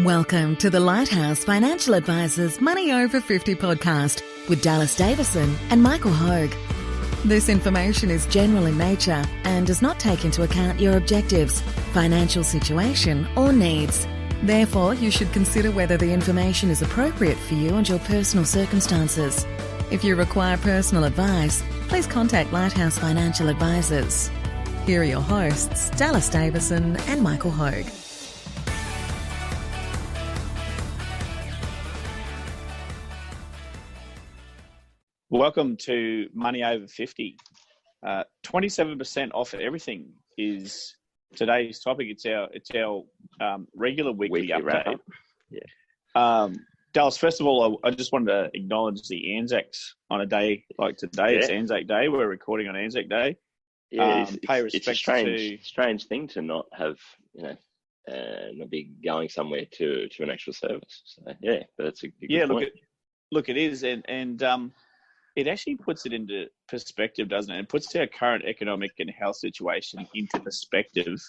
Welcome to the Lighthouse Financial Advisors Money Over 50 podcast with Dallas Davison and Michael Hogue. This information is general in nature and does not take into account your objectives, financial situation or needs. Therefore, you should consider whether the information is appropriate for you and your personal circumstances. If you require personal advice, please contact Lighthouse Financial Advisors. Here are your hosts, Dallas Davison and Michael Hogue. Welcome to Money Over 50. 27% off everything is today's topic. It's our regular weekly update. Wrap-up. Yeah. Dallas, first of all, I just wanted to acknowledge the Anzacs on a day like today. Yeah. It's Anzac Day. We're recording on Anzac Day. Yeah, pay respect it's a strange thing to not have, not be going somewhere to an actual service. So yeah, but that's a good point. Look, it is, and it actually puts it into perspective, doesn't it? It puts our current economic and health situation into perspective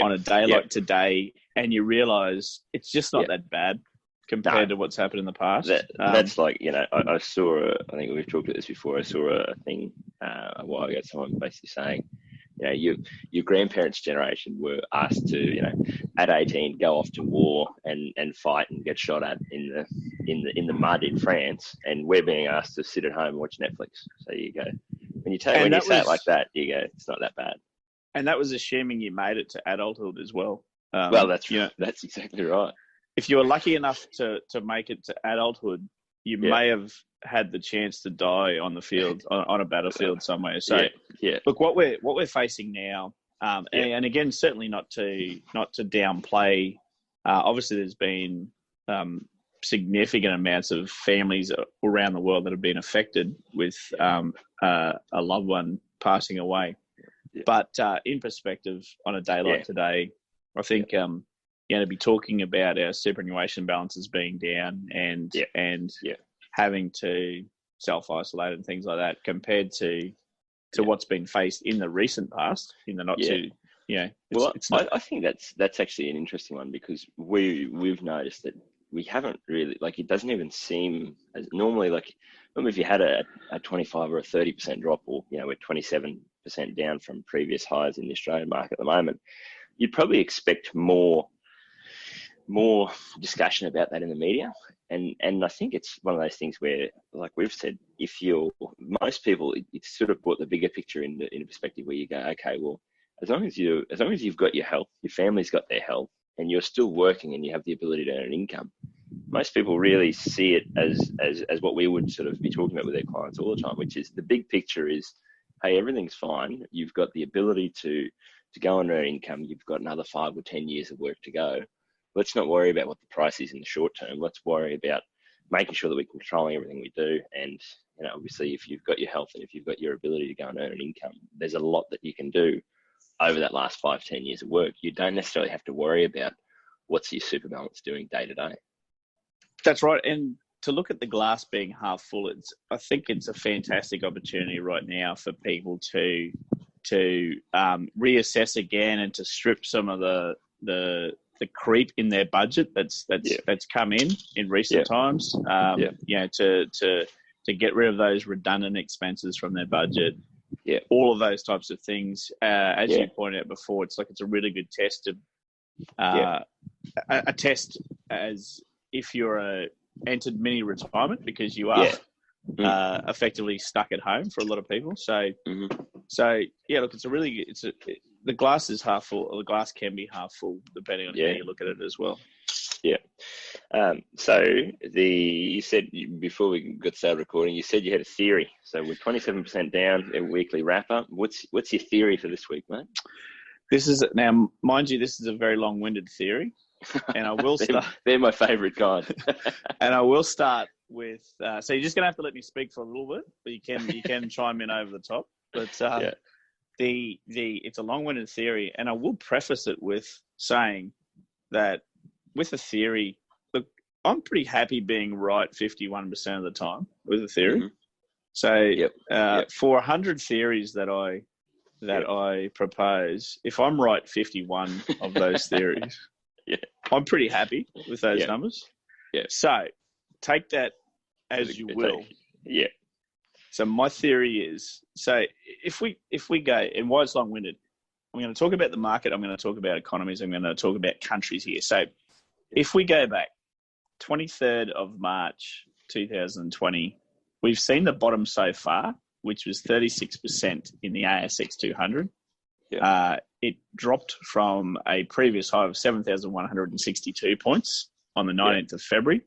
on a day like today, and you realise it's just not that bad compared to what's happened in the past. That's like, I saw, I think we've talked about this before, I saw a thing a while ago, someone basically saying, your grandparents' generation were asked to, at 18, go off to war and fight and get shot at in the mud in France, and we're being asked to sit at home and watch Netflix. So you go, when you say it like that, you go, it's not that bad. And that was assuming you made it to adulthood as well. Well, that's exactly right. If you were lucky enough to make it to adulthood, you may have had the chance to die on the field, on a battlefield somewhere. So, look, what we're facing now, and again, certainly not to downplay. Obviously, there's been significant amounts of families around the world that have been affected with a loved one passing away. Yeah. But in perspective, on a day like today, I think to be talking about our superannuation balances being down and having to self-isolate and things like that, compared to what's been faced in the recent past, in the not too, I think that's actually an interesting one, because we've noticed that we haven't really, it doesn't even seem as normally, remember if you had a 25 or a 30% drop, or, we're 27% down from previous highs in the Australian market at the moment, you'd probably expect more discussion about that in the media. And I think it's one of those things where, like we've said, most people, it's sort of brought the bigger picture into perspective, where you go, okay, well, as long as you've got your health, your family's got their health, and you're still working and you have the ability to earn an income, most people really see it as what we would sort of be talking about with their clients all the time, which is the big picture is, hey, everything's fine. You've got the ability to go and earn income. You've got another 5 or 10 years of work to go. Let's not worry about what the price is in the short term. Let's worry about making sure that we're controlling everything we do. And, obviously, if you've got your health and if you've got your ability to go and earn an income, there's a lot that you can do over that last 5, 10 years of work. You don't necessarily have to worry about what's your super balance doing day to day. That's right. And to look at the glass being half full, I think it's a fantastic opportunity right now for people to reassess again and to strip some of the creep in their budget that's come in recent times. To get rid of those redundant expenses from their budget. Yeah, all of those types of things. As you pointed out before, it's a really good test of a test as if you're entered mini retirement, because you are effectively stuck at home for a lot of people. So, look, the glass is half full, or the glass can be half full, depending on how you look at it as well. Yeah. So you said, before we got started recording, you said you had a theory. So we're 27% down, a weekly wrap up. What's your theory for this week, mate? Now, mind you, this is a very long-winded theory, and I will start. They're my favourite kind. And I will start with. So you're just going to have to let me speak for a little bit, but you can chime in over the top. But it's a long-winded theory, and I will preface it with saying that with a theory, look, I'm pretty happy being right 51% of the time with a theory. Mm-hmm. So for 100 theories that I propose, if I'm right 51 of those theories, Yeah. I'm pretty happy with those Yeah. numbers. Yeah. So take that as you will. Yeah. So my theory is, so if we go, and why it's long-winded, I'm going to talk about the market, I'm going to talk about economies, I'm going to talk about countries here. So if we go back 23rd of March 2020, we've seen the bottom so far, which was 36% in the ASX 200. Yeah. It dropped from a previous high of 7,162 points on the 19th of February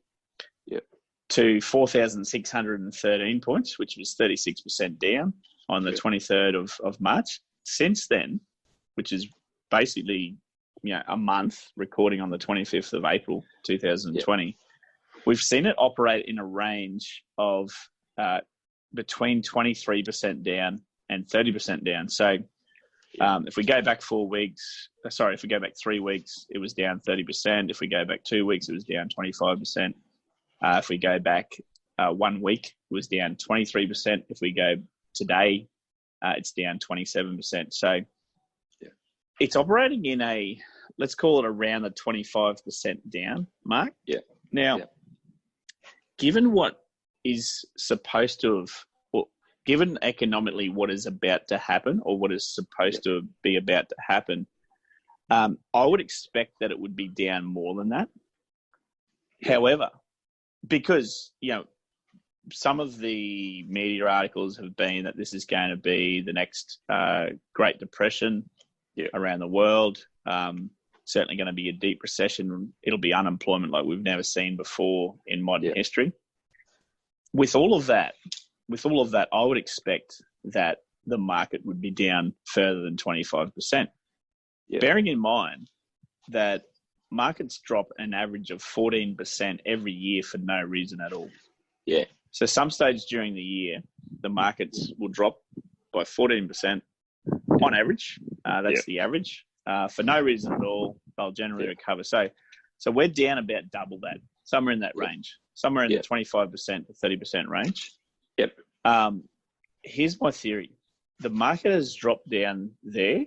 to 4,613 points, which was 36% down on the 23rd of March. Since then, which is basically a month, recording on the 25th of April 2020, we've seen it operate in a range of between 23% down and 30% down. So if we go back 4 weeks, if we go back 3 weeks, it was down 30%. If we go back 2 weeks, it was down 25%. If we go back 1 week, it was down 23%. If we go today, it's down 27%. So it's operating in a, let's call it around the 25% down mark. Yeah. Now, given what is supposed to have, or given economically what is about to happen, or what is supposed to be about to happen, I would expect that it would be down more than that. However, because, some of the media articles have been that this is going to be the next Great Depression around the world, certainly going to be a deep recession. It'll be unemployment like we've never seen before in modern history. With all of that, I would expect that the market would be down further than 25%. Bearing in mind that markets drop an average of 14% every year for no reason at all. Yeah. So some stage during the year, the markets will drop by 14% on average. That's the average. For no reason at all, they'll generally recover. So we're down about double that, somewhere in that range, somewhere in the 25% to 30% range. Yep. Here's my theory. The market has dropped down there.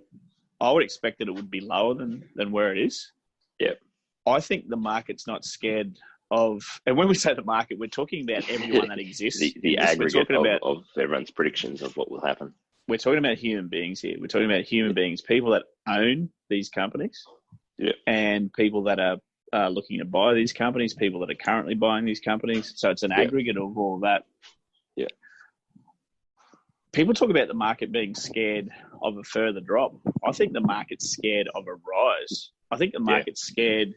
I would expect that it would be lower than where it is. Yep. I think the market's not scared of, and when we say the market, we're talking about everyone that exists. the aggregate of everyone's predictions of what will happen. We're talking about human beings here. We're talking about human beings, people that own these companies, and people that are looking to buy these companies, people that are currently buying these companies. So it's an aggregate of all of that. Yeah. People talk about the market being scared of a further drop. I think the market's scared of a rise. I think the market's scared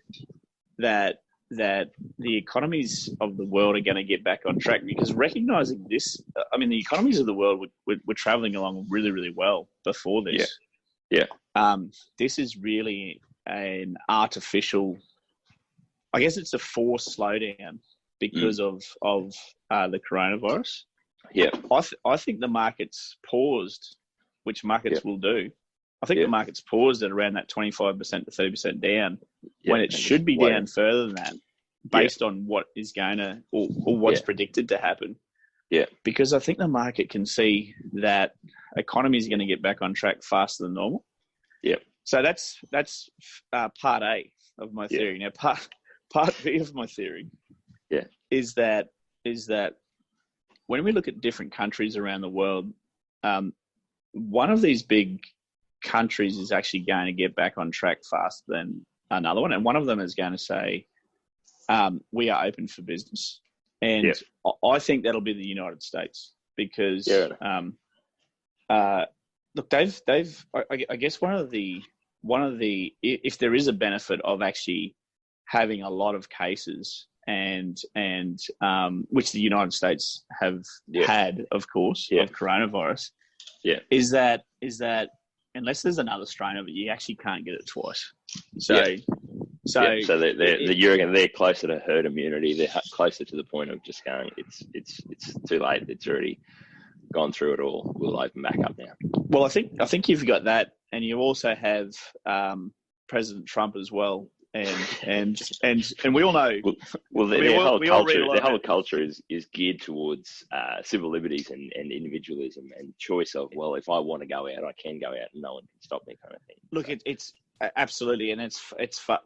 that the economies of the world are going to get back on track, because recognizing this, the economies of the world were traveling along really, really well before this. Yeah. This is really an artificial, I guess it's a forced slowdown because of the coronavirus. Yeah. I think the market's paused, which markets will do. I think the market's paused at around that 25% to 30% down when it should be down further than that, based on what is going to, or what's predicted to happen. Yeah. Because I think the market can see that economies are going to get back on track faster than normal. Yeah. So that's part A of my theory. Now, part B of my theory is that when we look at different countries around the world, one of these big countries is actually going to get back on track faster than another one, and one of them is going to say, we are open for business. And I think that'll be the United States, because look, they've I guess one of the if there is a benefit of actually having a lot of cases and which the United States have had, of course, of coronavirus, is that unless there's another strain of it, you actually can't get it twice. So they're closer to herd immunity. They're closer to the point of just going, it's too late. It's already gone through it all. We'll open back up now. Well, I think you've got that, and you also have President Trump as well. And we all know. Well, their whole culture is geared towards civil liberties and individualism and choice of, well, if I want to go out, I can go out and no one can stop me, kind of thing. Look, Absolutely, and it's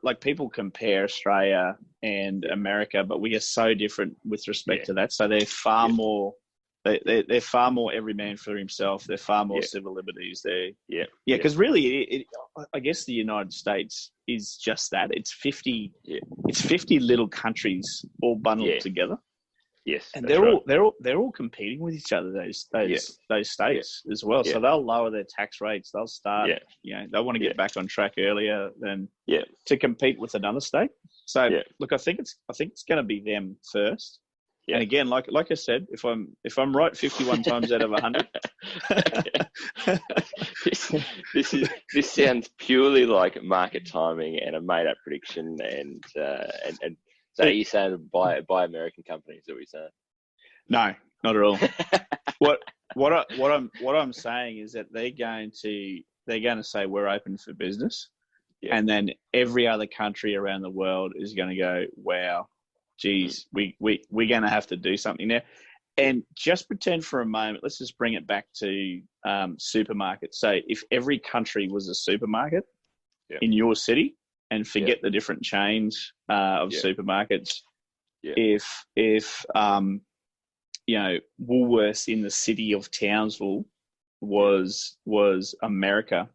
like people compare Australia and America, but we are so different with respect to that. So they're far more. They're far more every man for himself. They're far more civil liberties. Because really, I guess the United States is just that. It's 50. It's 50 little countries all bundled together. Yes, and they're all competing with each other. Those states as well. So they'll lower their tax rates. They'll start. They want to get back on track earlier than to compete with another state. So look, I think it's going to be them first. Yeah. And again, like I said, if I'm right 51 times out of 100, this sounds purely like market timing and a made up prediction. And so are you saying buy American companies? Are we saying? No, not at all. What I'm saying is that they're going to say we're open for business, and then every other country around the world is going to go, wow. Geez, we're going to have to do something there. And just pretend for a moment, let's just bring it back to supermarkets. So if every country was a supermarket in your city, and forget the different chains of supermarkets, if Woolworths in the city of Townsville was America,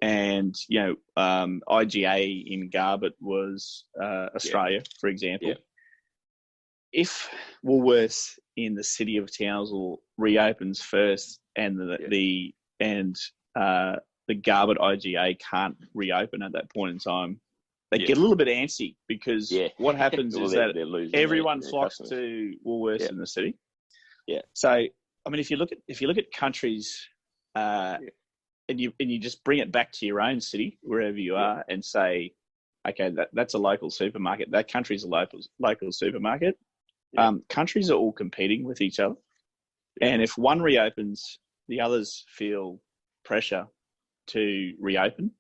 and IGA in Garbutt was Australia, for example. If Woolworths in the city of Townsville reopens first, and the Garbutt IGA can't reopen at that point in time, they get a little bit antsy, because what happens is that everyone flocks to Woolworths in the city. So I mean, if you look at countries, and you just bring it back to your own city, wherever you are, and say, okay, that's a local supermarket. That country's a local supermarket. Countries are all competing with each other, and if one reopens, the others feel pressure to reopen.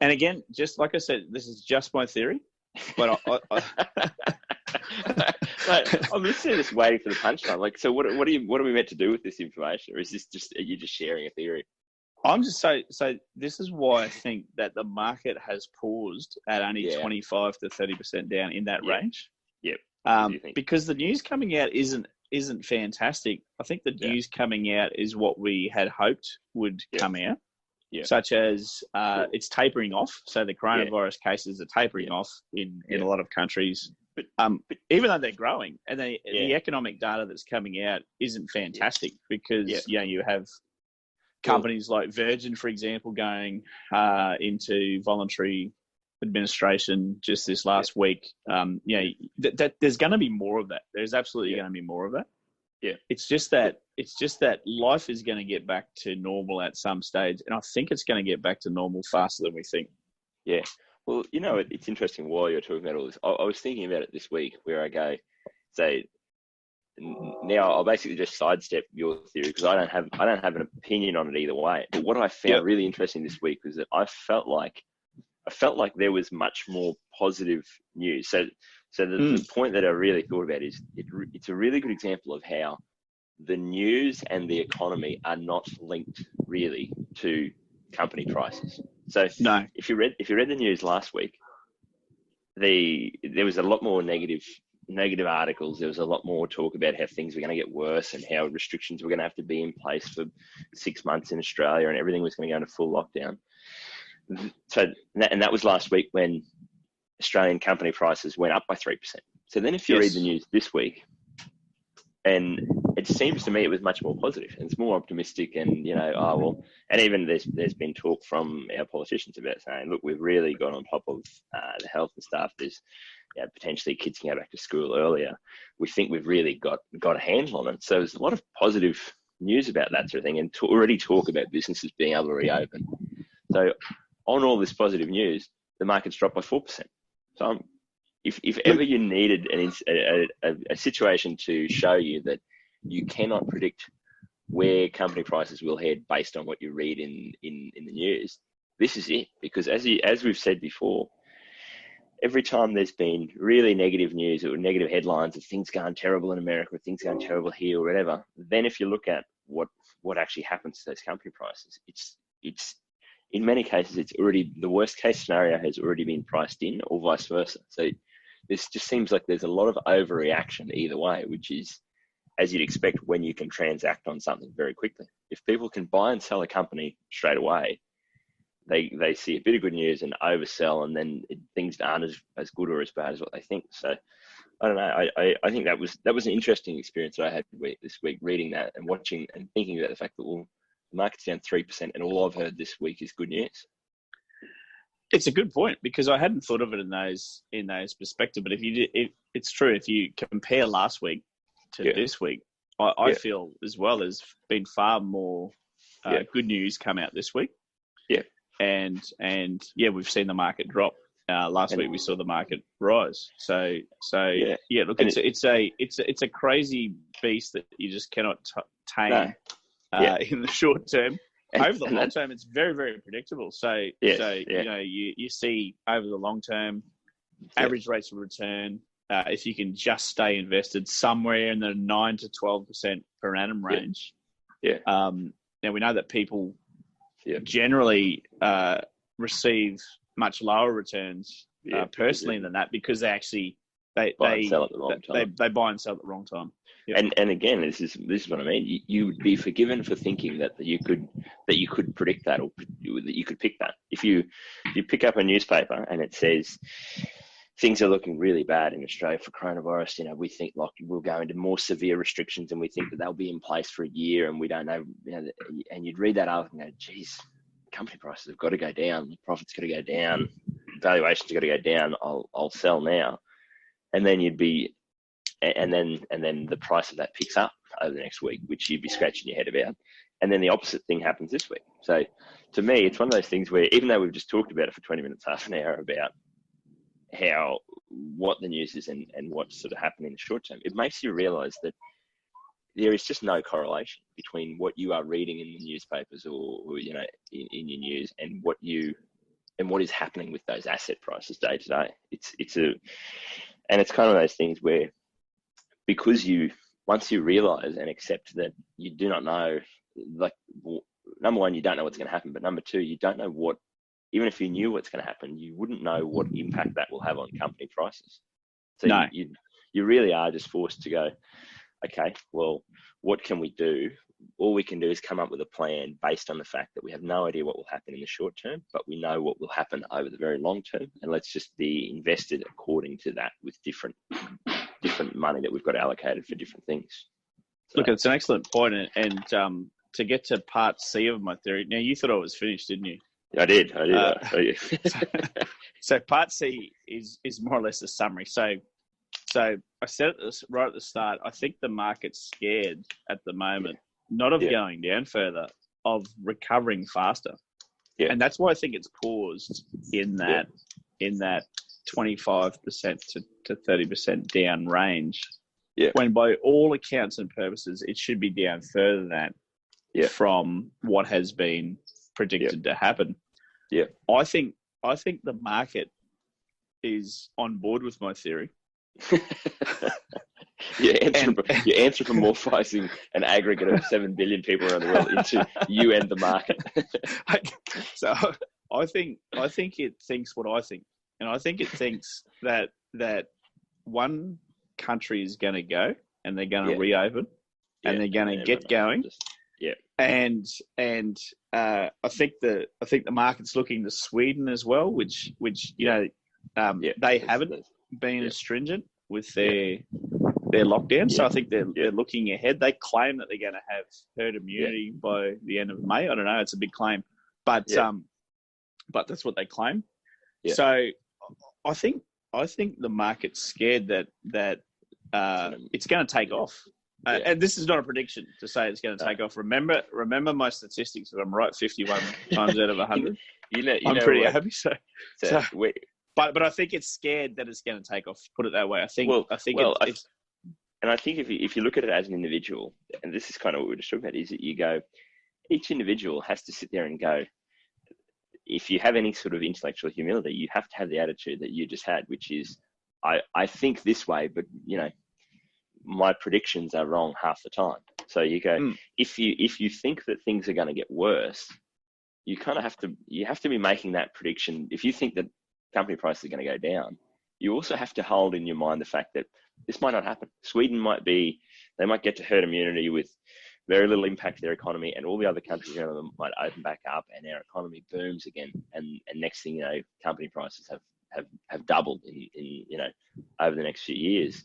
And again, just like I said, this is just my theory, but I'm listening, just waiting for the punchline. Like, so what are we meant to do with this information, or is this are you just sharing a theory? I'm just so this is why I think that the market has paused at only 25 to 30% down in that range. Because the news coming out isn't fantastic. I think the news coming out is what we had hoped would come out, such as it's tapering off. So the coronavirus cases are tapering off in a lot of countries. But even though they're growing, and the economic data that's coming out isn't fantastic, because you have companies like Virgin, for example, going into voluntary administration just this last week. There's going to be more of that. There's absolutely going to be more of that. It's just that life is going to get back to normal at some stage, and I think it's going to get back to normal faster than we think. Well, it's interesting while you're talking about all this. I was thinking about it this week, where I go, say, now I'll basically just sidestep your theory, because I don't have an opinion on it either way. But what I found really interesting this week was that I felt like there was much more positive news. So the point that I really thought about is it's a really good example of how the news and the economy are not linked really to company prices. So if you read the news last week, there was a lot more negative articles. There was a lot more talk about how things were going to get worse, and how restrictions were going to have to be in place for 6 months in Australia, and everything was going to go into full lockdown. So, and that was last week, when Australian company prices went up by 3%. So then if you read the news this week, and it seems to me it was much more positive, and it's more optimistic, and and even there's been talk from our politicians about saying, look, we've really got on top of the health and stuff. There's potentially kids can go back to school earlier. We think we've really got a handle on it. So there's a lot of positive news about that sort of thing, and to already talk about businesses being able to reopen. So on all this positive news, the market's dropped by 4%. So if ever you needed a situation to show you that you cannot predict where company prices will head based on what you read in the news, this is it. Because as we've said before, every time there's been really negative news or negative headlines of things going terrible in America, or things going terrible here, or whatever, then if you look at what actually happens to those company prices, in many cases, it's already, the worst case scenario has already been priced in, or vice versa. So this just seems like there's a lot of overreaction either way, which is, as you'd expect when you can transact on something very quickly. If people can buy and sell a company straight away, they see a bit of good news and oversell, and then things aren't as good or as bad as what they think. So I don't know. I think that was an interesting experience that I had this week, reading that and watching and thinking about the fact that, well, the market's down 3%, and all I've heard this week is good news. It's a good point, because I hadn't thought of it in those perspectives. But it's true. If you compare last week to this week, I feel as well there's been far more good news come out this week. Yeah. And we've seen the market drop. Last week we saw the market rise. So look, it's a crazy beast that you just cannot tame in the short term. Over the long term, it's very, very predictable. So you see over the long term, average rates of return, if you can just stay invested somewhere in the 9 to 12% per annum range. Now we know that people generally receive much lower returns personally than that, because they buy and sell at the wrong time. They buy and sell at the wrong time. Yep. And again, this is what I mean. You would be forgiven for thinking that you could predict that, or that you could pick that. If you pick up a newspaper and it says things are looking really bad in Australia for coronavirus, we think like we'll go into more severe restrictions, and we think that they'll be in place for a year, and we don't know. And you'd read that article and go, "Geez, company prices have got to go down, profits got to go down, valuations got to go down. I'll sell now," and then you'd be. And then the price of that picks up over the next week, which you'd be scratching your head about. And then the opposite thing happens this week. So to me, it's one of those things where, even though we've just talked about it for 20 minutes, half an hour, about what the news is and what's sort of happening in the short term, it makes you realize that there is just no correlation between what you are reading in the newspapers or in your news and what is happening with those asset prices day to day. And it's kind of those things where, because once you realize and accept that you do not know, like, number one, you don't know what's going to happen, but number two, you don't know what, even if you knew what's going to happen, you wouldn't know what impact that will have on company prices. So no. you really are just forced to go, okay, well, what can we do? All we can do is come up with a plan based on the fact that we have no idea what will happen in the short term, but we know what will happen over the very long term. And let's just be invested according to that, with different money that we've got allocated for different things. So, look, it's an excellent point. And to get to part C of my theory, now you thought I was finished, didn't you? I did. So part C is more or less a summary. So I said it right at the start, I think the market's scared at the moment, not of going down further, of recovering faster. Yeah. And that's why I think it's paused in that 25% to 30% down range. Yeah. When by all accounts and purposes, it should be down further than that from what has been predicted to happen. Yeah. I think the market is on board with my theory. You're anthropomorphizing an aggregate of 7 billion people around the world into you and the market. So I think it thinks what I think, and I think it thinks that one country is going to go, and they're going to reopen, and they're going to get going. And I think the market's looking to Sweden as well, which they haven't been as stringent with their lockdown. So I think they're looking ahead. They claim that they're going to have herd immunity by the end of May. I don't know. It's a big claim, but that's what they claim. Yeah. So I think the market's scared that it's going to take off. And this is not a prediction to say it's going to take off. Remember my statistics. That I'm right 51 times out of 100. I'm pretty happy. But I think it's scared that it's going to take off. Put it that way. I think it's. And I think if you look at it as an individual, and this is kind of what we're just talking about, is that you go, each individual has to sit there and go, if you have any sort of intellectual humility, you have to have the attitude that you just had, which is, I think this way, but my predictions are wrong half the time. So you go, if you think that things are going to get worse, you kind of have to be making that prediction. If you think that company prices are going to go down, you also have to hold in your mind the fact that this might not happen. Sweden they might get to herd immunity with very little impact to their economy, and all the other countries around them might open back up and our economy booms again. And next thing you know, company prices have doubled in over the next few years.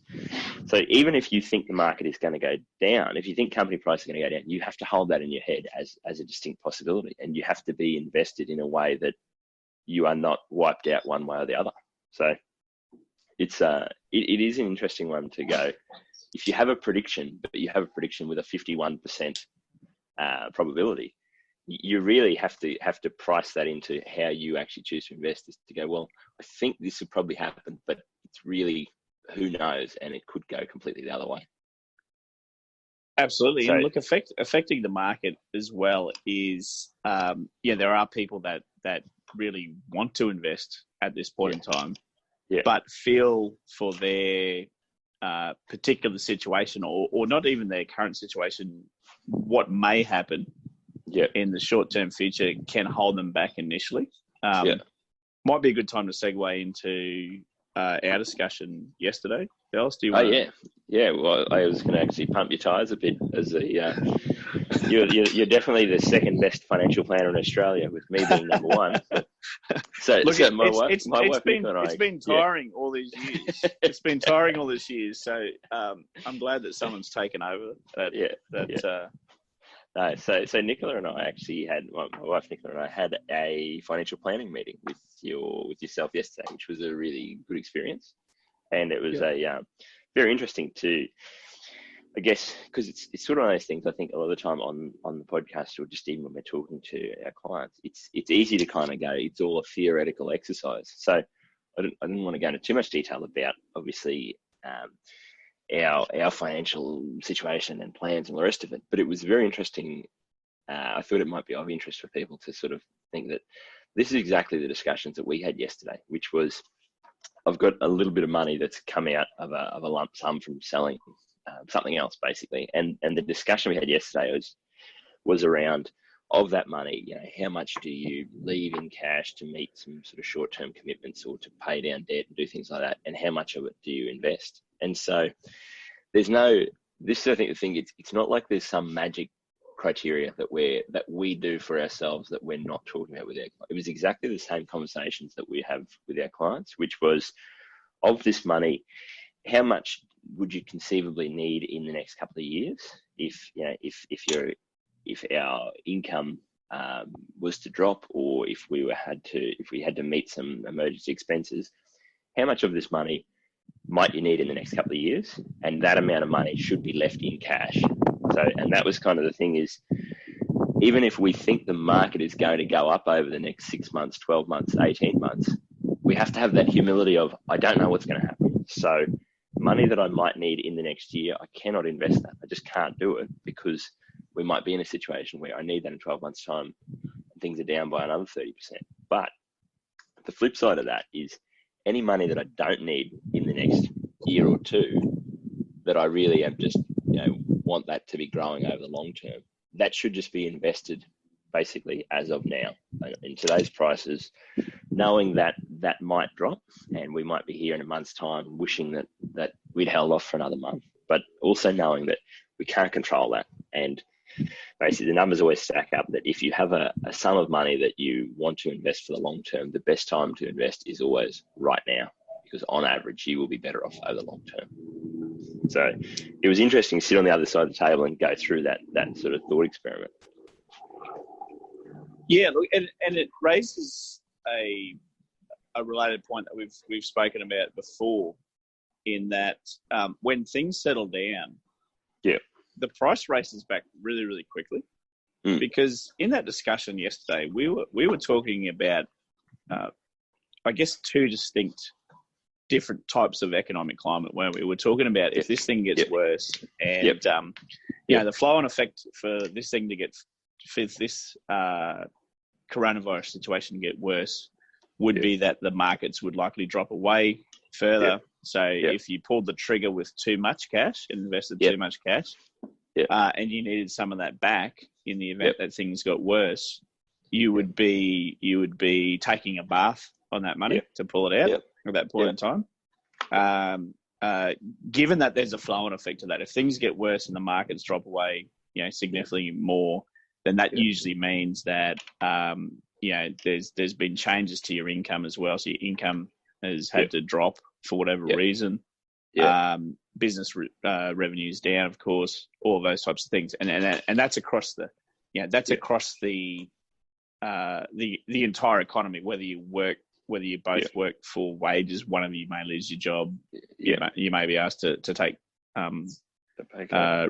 So even if you think the market is going to go down, if you think company prices are going to go down, you have to hold that in your head as a distinct possibility, and you have to be invested in a way that you are not wiped out one way or the other. So it is an interesting one to go. If you have a prediction, but you have a prediction with a 51% probability, you really have to price that into how you actually choose to invest. Is to go, well, I think this would probably happen, but it's really, who knows, and it could go completely the other way. Absolutely. And look, affecting the market as well is, there are people that really want to invest at this point in time, but feel for their particular situation or not even their current situation, what may happen in the short-term future can hold them back initially. Might be a good time to segue into our discussion yesterday. Dallas, do you want Well, I was going to actually pump your tyres a bit as you're definitely the second best financial planner in Australia, with me being number one. So, look, it's been tiring all these years. It's been tiring all these years. So I'm glad that someone's taken over. So Nicola and I actually my wife Nicola and I had a financial planning meeting with yourself yesterday, which was a really good experience, and it was very interesting to, I guess, because it's sort of one of those things. I think a lot of the time on the podcast, or just even when we're talking to our clients, it's easy to kind of go, it's all a theoretical exercise. So I didn't want to go into too much detail about, obviously, our financial situation and plans and the rest of it, but it was very interesting. I thought it might be of interest for people to sort of think that this is exactly the discussions that we had yesterday, which was, I've got a little bit of money that's come out of a lump sum from selling something else, basically, and the discussion we had yesterday was around, of that money, how much do you leave in cash to meet some sort of short-term commitments or to pay down debt and do things like that, and how much of it do you invest? And so this is, I think, the thing, it's not like there's some magic criteria that we do for ourselves that we're not talking about with our clients. It was exactly the same conversations that we have with our clients, which was, of this money, how much would you conceivably need in the next couple of years if our income was to drop, or if we had to meet some emergency expenses? How much of this money might you need in the next couple of years? And that amount of money should be left in cash. So, and that was kind of the thing, is even if we think the market is going to go up over the next 6 months, 12 months, 18 months, we have to have that humility of, I don't know what's going to happen. So money that I might need in the next year, I cannot invest that. I just can't do it, because we might be in a situation where I need that in 12 months' time and things are down by another 30%. But the flip side of that is, any money that I don't need in the next year or two, that I really am just, want that to be growing over the long term, that should just be invested basically as of now in today's prices, knowing that that might drop and we might be here in a month's time wishing that we'd held off for another month, but also knowing that we can't control that. And basically the numbers always stack up, that if you have a sum of money that you want to invest for the long term, the best time to invest is always right now, because on average you will be better off over the long term. So it was interesting to sit on the other side of the table and go through that sort of thought experiment. Yeah, look, and it raises a related point that we've spoken about before, in that when things settle down, the price races back really, really quickly. Because in that discussion yesterday, we were talking about, I guess, two distinct different types of economic climate, weren't we? We're talking about if this thing gets worse, and the flow-on effect for this thing to for this coronavirus situation to get worse would be that the markets would likely drop away further. So if you pulled the trigger with too much cash and invested too much cash, and you needed some of that back in the event that things got worse, you would be taking a bath on that money to pull it out at that point in time. Given that there's a flow-on effect to that, if things get worse and the markets drop away, significantly more, then that usually means that there's been changes to your income as well. So your income has had to drop for whatever reason. Business revenues down, of course, all those types of things, and that's across across the entire economy. Whether you both work for wages, one of you may lose your job. You may be asked to take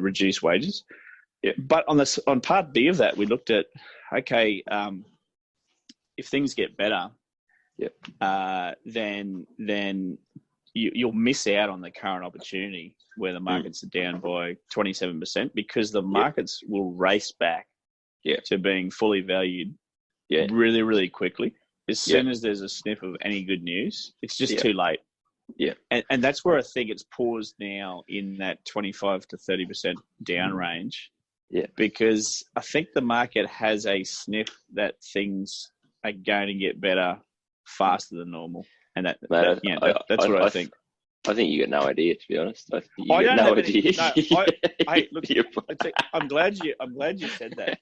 reduced wages. But on part B of that, we looked at if things get better, then you'll miss out on the current opportunity where the markets are down by 27% because the markets will race back to being fully valued really, really quickly. As soon as there's a sniff of any good news, it's just too late. And that's where I think it's paused now in that 25 to 30% down range. Because I think the market has a sniff that things are going to get better faster than normal. And that's what I think. I think you got no idea, to be honest. Look, I'm glad you said that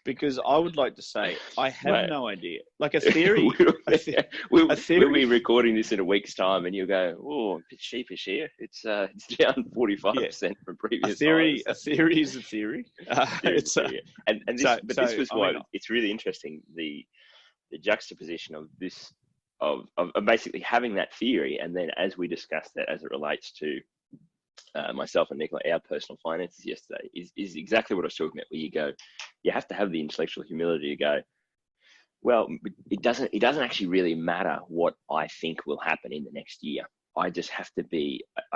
because I would like to say I have no idea. Like a theory. We'll be recording this in a week's time, and you'll go, "Oh, I'm a bit sheepish here. It's down 45% from previous." A theory is a theory. This was why it's really interesting the juxtaposition of this. Of basically having that theory, and then as we discussed that as it relates to myself and Nicola, our personal finances yesterday, is exactly what I was talking about, where you go, you have to have the intellectual humility to go, well, it doesn't actually really matter what I think will happen in the next year. I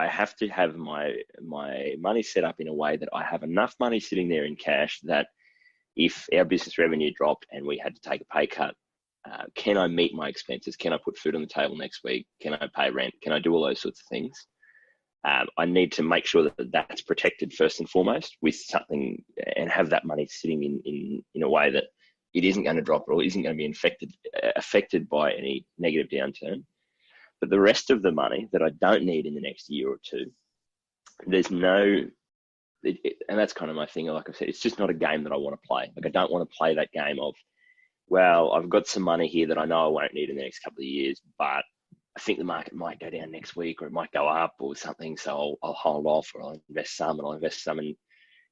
have to have my money set up in a way that I have enough money sitting there in cash that if our business revenue dropped and we had to take a pay cut, can I meet my expenses? Can I put food on the table next week? Can I pay rent? Can I do all those sorts of things? I need to make sure that that's protected first and foremost with something, and have that money sitting in a way that it isn't going to drop or isn't going to be affected by any negative downturn. But the rest of the money that I don't need in the next year or two, and that's kind of my thing. Like I said, it's just not a game that I want to play. Like I don't want to play that game of, well, I've got some money here that I know I won't need in the next couple of years, but I think the market might go down next week or it might go up or something. So I'll hold off, or I'll invest some and I'll invest some. And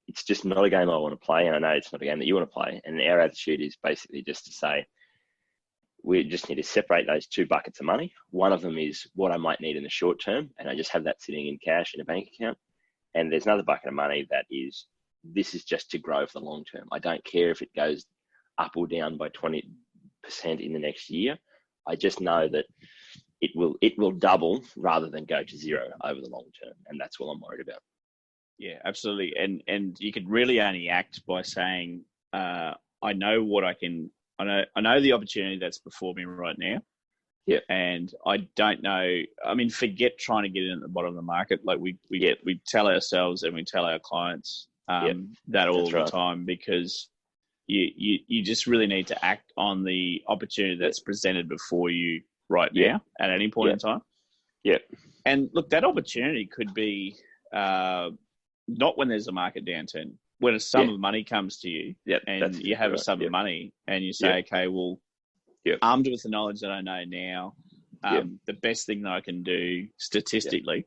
it's just not a game I want to play. And I know it's not a game that you want to play. And our attitude is basically just to say, we just need to separate those two buckets of money. One of them is what I might need in the short term, and I just have that sitting in cash in a bank account. And there's another bucket of money that is, this is just to grow for the long term. I don't care if it goes up or down by 20% in the next year. I just know that it will double rather than go to zero over the long term, and that's what I'm worried about. Yeah, absolutely. And you can really only act by saying, I know what I can. I know the opportunity that's before me right now. Yeah. And I don't know. I mean, forget trying to get in at the bottom of the market. Like we tell ourselves and we tell our clients that all the time, because you just really need to act on the opportunity that's presented before you right now at any point in time. Yeah. And look, that opportunity could be not when there's a market downturn, when a sum of money comes to you and you have a sum of money and you say, okay, well, armed with the knowledge that I know now, the best thing that I can do statistically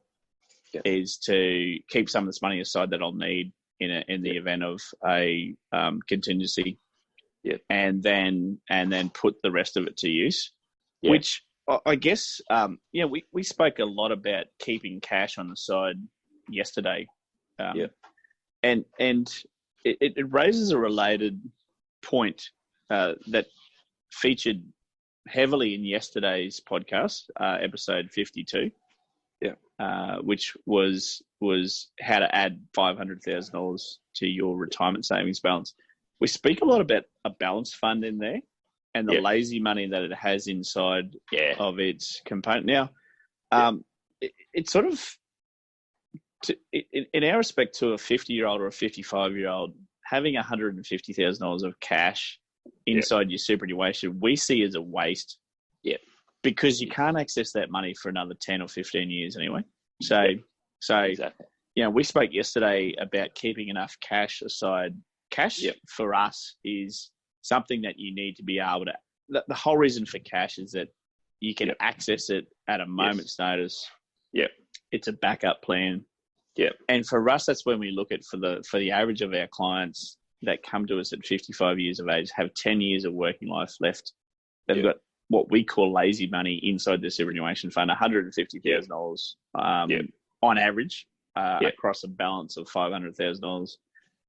is to keep some of this money aside that I'll need in the event of a contingency, and then put the rest of it to use. Which I guess we spoke a lot about keeping cash on the side yesterday, and it raises a related point that featured heavily in yesterday's podcast, episode 52. Which was how to add $500,000 to your retirement savings balance. We speak a lot about a balanced fund in there and the lazy money that it has inside of its component. Now, it's sort of, in our respect to a 50-year-old or a 55-year-old, having $150,000 of cash inside your superannuation, we see as a waste. Yeah. Because you can't access that money for another 10 or 15 years anyway. So exactly. We spoke yesterday about keeping enough cash aside. Cash for us is something that you need to be able to. The whole reason for cash is that you can access it at a moment's notice. Yeah, it's a backup plan. Yeah, and for us, that's when we look at for the average of our clients that come to us at 55 years of age, have 10 years of working life left. They've got what we call lazy money inside the superannuation fund, $150,000 on average across a balance of $500,000.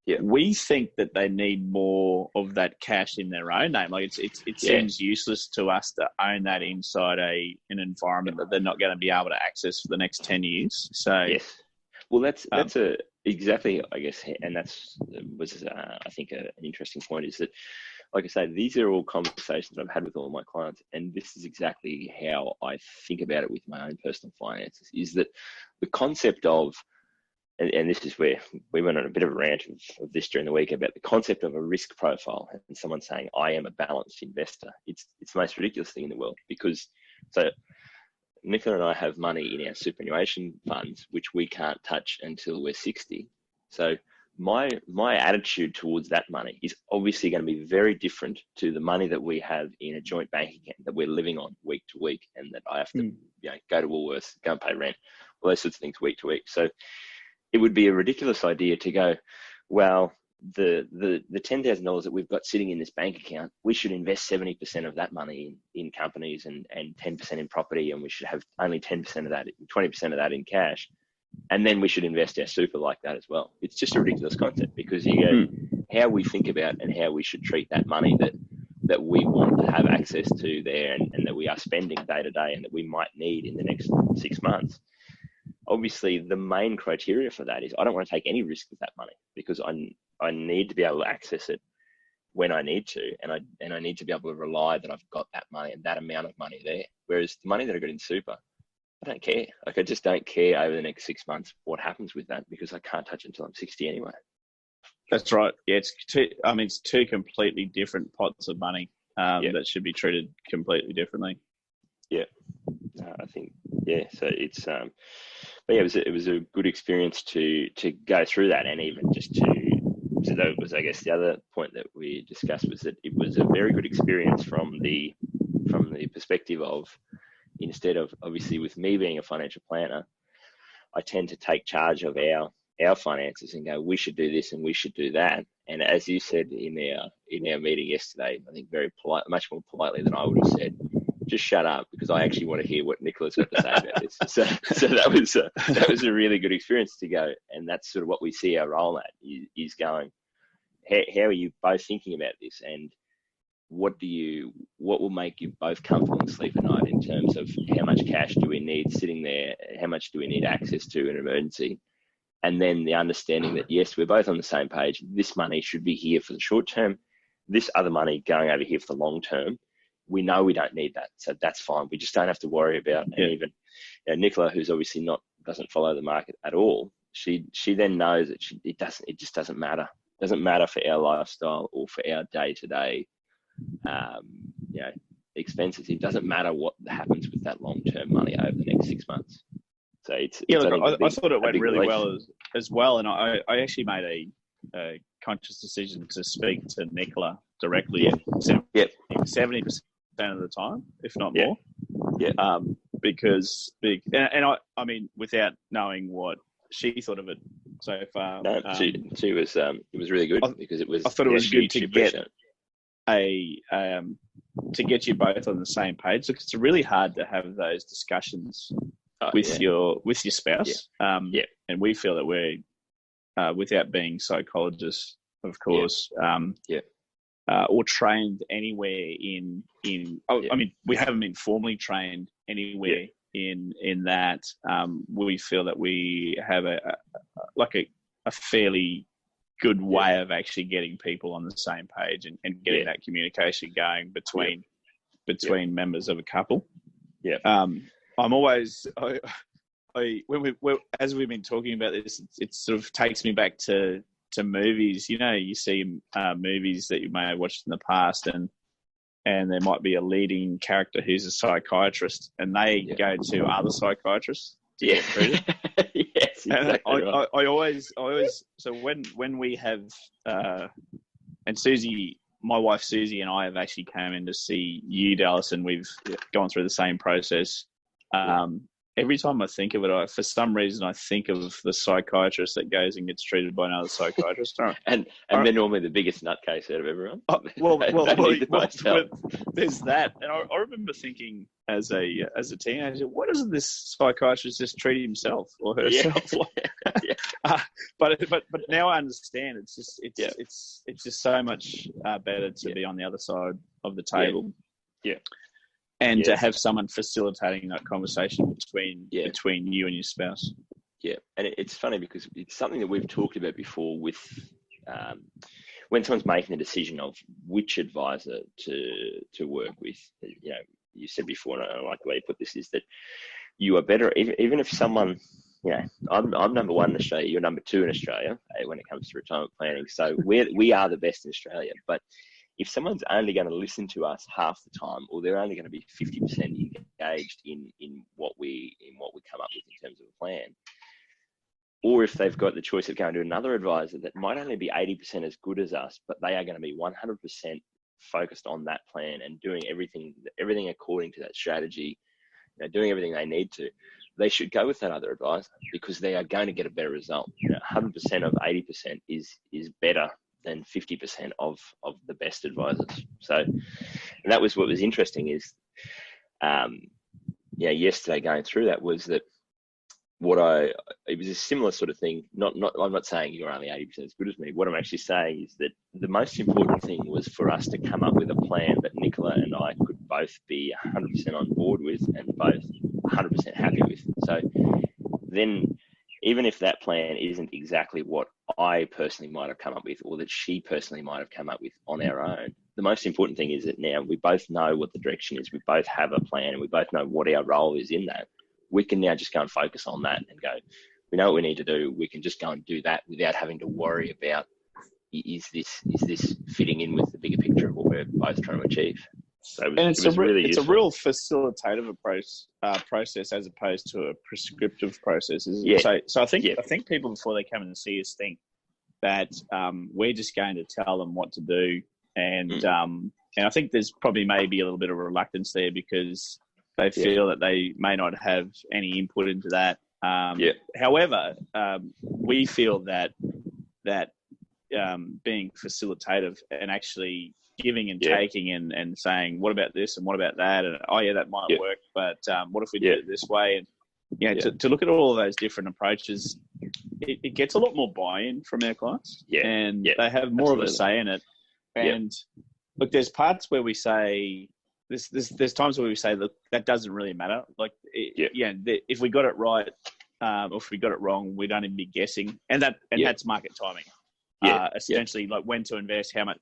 Yeah. We think that they need more of that cash in their own name. Like it seems useless to us to own that inside an environment that they're not going to be able to access for the next 10 years. So well, that's exactly, I guess, and that's I think an interesting point is that, like I say, these are all conversations that I've had with all of my clients, and this is exactly how I think about it with my own personal finances. Is that the concept of and this is where we went on a bit of a rant of this during the week about the concept of a risk profile and someone saying, I am a balanced investor. It's the most ridiculous thing in the world, because so Nicola and I have money in our superannuation funds, which we can't touch until we're 60. So my attitude towards that money is obviously going to be very different to the money that we have in a joint bank account that we're living on week to week, and that I have to go to Woolworths, go and pay rent, all those sorts of things week to week. So it would be a ridiculous idea to go, well, the $10,000 that we've got sitting in this bank account, we should invest 70% of that money in companies and 10% in property, and we should have only 10% of that, 20% of that in cash, and then we should invest our super like that as well. It's just a ridiculous concept, because you go, how we think about and how we should treat that money that we want to have access to there, and that we are spending day to day and that we might need in the next 6 months. Obviously, the main criteria for that is I don't want to take any risk with that money, because I need to be able to access it when I need to, and I need to be able to rely that I've got that money and that amount of money there. Whereas the money that I got in super, I don't care. Like, I just don't care over the next 6 months what happens with that, because I can't touch it until I'm 60 anyway. That's right. Yeah, it's two completely different pots of money that should be treated completely differently. Yeah, I think So it's but yeah, it was a good experience to go through that, and even just so that was, I guess, the other point that we discussed was that it was a very good experience from the perspective of, instead of obviously with me being a financial planner, I tend to take charge of our finances and go, we should do this and we should do that. And as you said in our meeting yesterday, I think very polite, much more politely than I would have said, just shut up, because I actually want to hear what Nicola's got to say about this. So that was a really good experience to go, and that's sort of what we see our role at is going, how are you both thinking about this, and what will make you both comfortable and sleep at night in terms of how much cash do we need sitting there, how much do we need access to in an emergency, and then the understanding that yes, we're both on the same page. This money should be here for the short term, this other money going over here for the long term. We know we don't need that, so that's fine. We just don't have to worry about. And even Nicola, who's obviously doesn't follow the market at all, she then knows that it just doesn't matter. It doesn't matter for our lifestyle or for our day-to-day, expenses. It doesn't matter what happens with that long-term money over the next 6 months. So I thought it went really well as well, and I actually made a conscious decision to speak to Nicola directly. 70% of the time, if not more. Because I mean, without knowing what she thought of it so far, she was it was really good, because it was. I thought it was good to get to get you both on the same page. Look, it's really hard to have those discussions with your spouse. And we feel that we're without being psychologists, of course. Or trained anywhere I mean, we haven't been formally trained anywhere in that. We feel that we have a fairly good way of actually getting people on the same page and getting that communication going between members of a couple. I'm always as we've been talking about this, it sort of takes me back to movies, you see movies that you may have watched in the past, and there might be a leading character who's a psychiatrist, and they go to other psychiatrists to get treated. Yes, exactly right. I always. So when we have, and Susie, my wife Susie, and I have actually come in to see you, Dallas, and we've gone through the same process. Every time I think of it, for some reason I think of the psychiatrist that goes and gets treated by another psychiatrist. and they're normally the biggest nutcase out of everyone. Well, there's that. And I remember thinking as a teenager, why doesn't this psychiatrist just treat himself or herself? But now I understand. It's just so much better to be on the other side of the table. Yeah. And to have someone facilitating that conversation between you and your spouse. Yeah, and it's funny because it's something that we've talked about before with when someone's making a decision of which advisor to work with. You said before, and I like the way you put this, is that you are better, even if someone, I'm number one in Australia, you're number two in Australia when it comes to retirement planning. So we are the best in Australia, but if someone's only going to listen to us half the time, or they're only going to be 50% engaged in what we come up with in terms of a plan, or if they've got the choice of going to another advisor that might only be 80% as good as us, but they are going to be 100% focused on that plan and doing everything according to that strategy, doing everything they need to, they should go with that other advisor because they are going to get a better result. 100% of 80% is better than 50% of the best advisors. So, and that was what was interesting is, yesterday going through that was that it was a similar sort of thing. I'm not saying you're only 80% as good as me. What I'm actually saying is that the most important thing was for us to come up with a plan that Nicola and I could both be 100% on board with and both 100% happy with. So then, even if that plan isn't exactly what I personally might have come up with, or that she personally might have come up with on our own, the most important thing is that now we both know what the direction is. We both have a plan and we both know what our role is in that. We can now just go and focus on that and go, we know what we need to do. We can just go and do that without having to worry about, is this fitting in with the bigger picture of what we're both trying to achieve? So it's a real facilitative process as opposed to a prescriptive process. So I think people before they come in and see us think that we're just going to tell them what to do, and I think there's probably maybe a little bit of reluctance there because they feel that they may not have any input into that. However, we feel that being facilitative and actually giving and taking and saying, what about this and what about that? And, that might work, but what if we do it this way? And, to look at all of those different approaches, it gets a lot more buy-in from our clients. And they have more of a say in it. And look, there's parts where we say, there's times where we say, look, that doesn't really matter. Like, if we got it right, or if we got it wrong, we'd only be guessing. And that's market timing. Essentially, like when to invest, how much,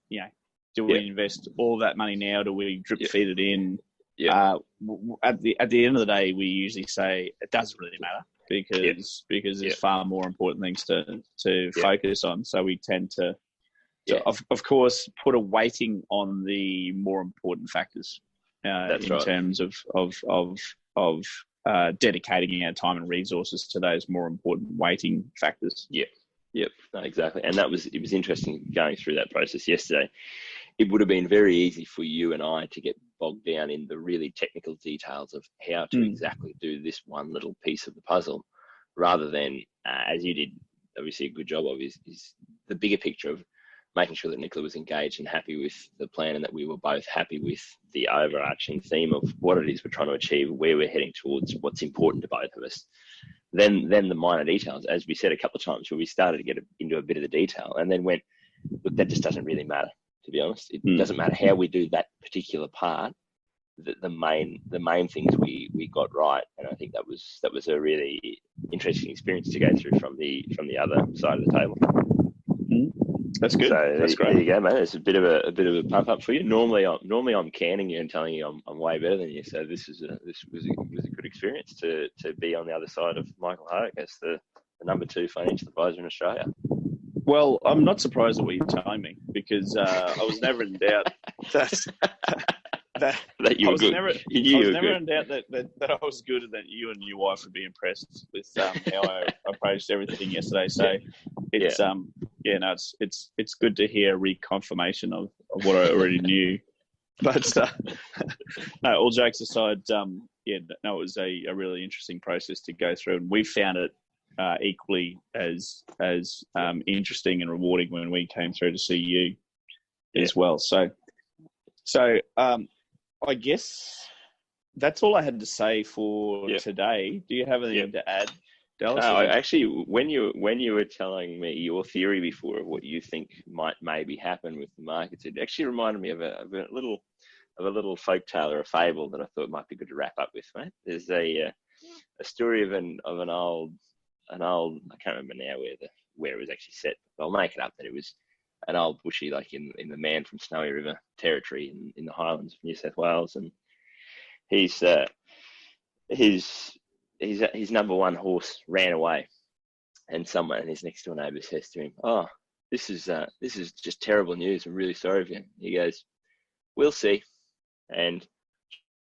do we invest all that money now? Do we drip feed it in? At the end of the day, we usually say it doesn't really matter because there's far more important things to focus on. So we tend to of course, put a weighting on the more important factors terms of dedicating our time and resources to those more important weighting factors. Yep, no, exactly. And it was interesting going through that process yesterday. It would have been very easy for you and I to get bogged down in the really technical details of how to exactly do this one little piece of the puzzle, rather than, as you did obviously a good job of, is the bigger picture of making sure that Nicola was engaged and happy with the plan, and that we were both happy with the overarching theme of what it is we're trying to achieve, where we're heading towards, what's important to both of us. Then the minor details, as we said a couple of times, where we started to get into a bit of the detail, and then went, look, that just doesn't really matter, to be honest. It doesn't matter how we do that particular part. The main things we got right, and I think that was a really interesting experience to go through from the other side of the table. That's good. So that's great. There you go, man. It's a bit of a pump up for you. Normally I'm canning you and telling you I'm way better than you. So this was a good experience to be on the other side of Michael Hogue as the number 2 financial advisor in Australia. Well, I'm not surprised at what you're telling me, because I was never in doubt that you were good. I was never in doubt that I was good, and that you and your wife would be impressed with how I approached everything yesterday. So it's it's good to hear reconfirmation of what I already knew. But no, all jokes aside, it was a really interesting process to go through, and we found it equally as interesting and rewarding when we came through to see you as well. So I guess that's all I had to say for today. Do you have anything to add, Dallas? No, actually, when you were telling me your theory before of what you think might maybe happen with the markets, it actually reminded me of a little folk tale or a fable that I thought might be good to wrap up with, mate. There's a story of an old I can't remember now where it was actually set. But I'll make it up that it was an old bushy, like in the Man from Snowy River territory in the Highlands of New South Wales, and his number one horse ran away, and his next door neighbour says to him, "Oh, this is just terrible news. I'm really sorry for you." He goes, "We'll see." And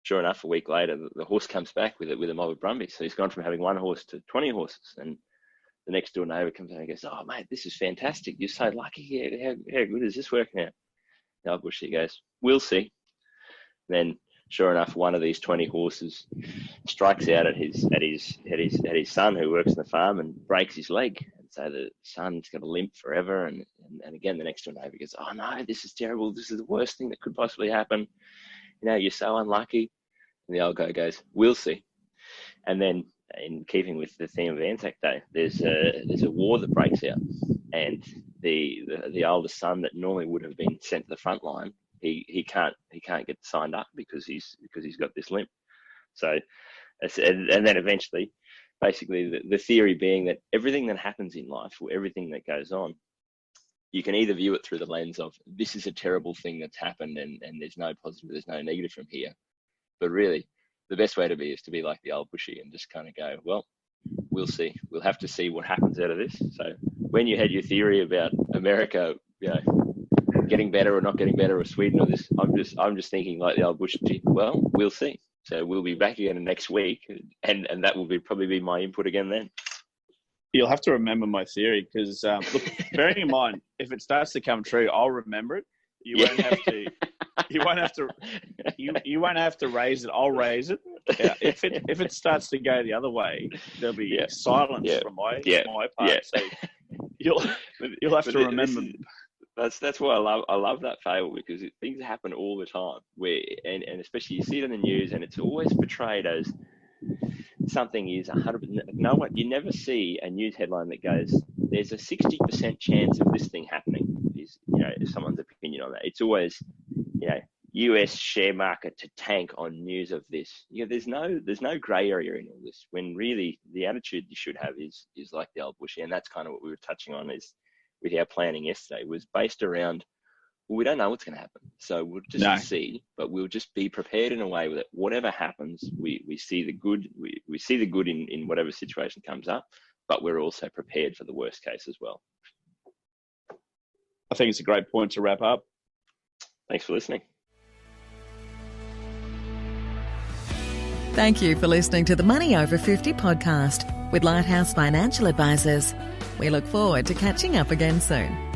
sure enough, a week later, the horse comes back with a mob of brumbies. So he's gone from having one horse to 20 horses, and the next door neighbour comes in and goes, "Oh, mate, this is fantastic. You're so lucky. How good is this working out?" The old bushy goes, "We'll see." Then, sure enough, one of these 20 horses strikes out at his son who works on the farm and breaks his leg. And so the son's got a limp forever. And again, the next door neighbour goes, "Oh no, this is terrible. This is the worst thing that could possibly happen. You're so unlucky." And the old guy goes, "We'll see." And then, in keeping with the theme of Anzac Day, there's a war that breaks out, and the older son that normally would have been sent to the front line, he can't get signed up because he's got this limp. So, and then eventually, basically the theory being that everything that happens in life, or everything that goes on, you can either view it through the lens of this is a terrible thing that's happened and there's no positive, there's no negative from here. But really, the best way to be is to be like the old bushy and just kind of go, well, we'll see. We'll have to see what happens out of this. So when you had your theory about America, getting better or not getting better, or Sweden or this, I'm just thinking like the old bushy, well, we'll see. So we'll be back again next week, and that will probably be my input again then. You'll have to remember my theory, because look, bearing in mind, if it starts to come true, I'll remember it. You won't have to. You won't have to. You won't have to raise it. I'll raise it. If it starts to go the other way, there'll be silence from my part. So you'll have to remember. That's why I love that fable, because things happen all the time. And especially you see it in the news, and it's always portrayed as something is 100%. You never see a news headline that goes, "There's a 60% chance of this thing happening." Is someone's opinion on that. It's always, US share market to tank on news of this. There's no grey area in all this. When really the attitude you should have is like the old bushy, and that's kind of what we were touching on is with our planning yesterday, was based around, well, we don't know what's going to happen, so we'll just see, but we'll just be prepared in a way that whatever happens, we see the good. We see the good in whatever situation comes up, but we're also prepared for the worst case as well. I think it's a great point to wrap up. Thanks for listening. Thank you for listening to the Money Over 50 podcast with Lighthouse Financial Advisors. We look forward to catching up again soon.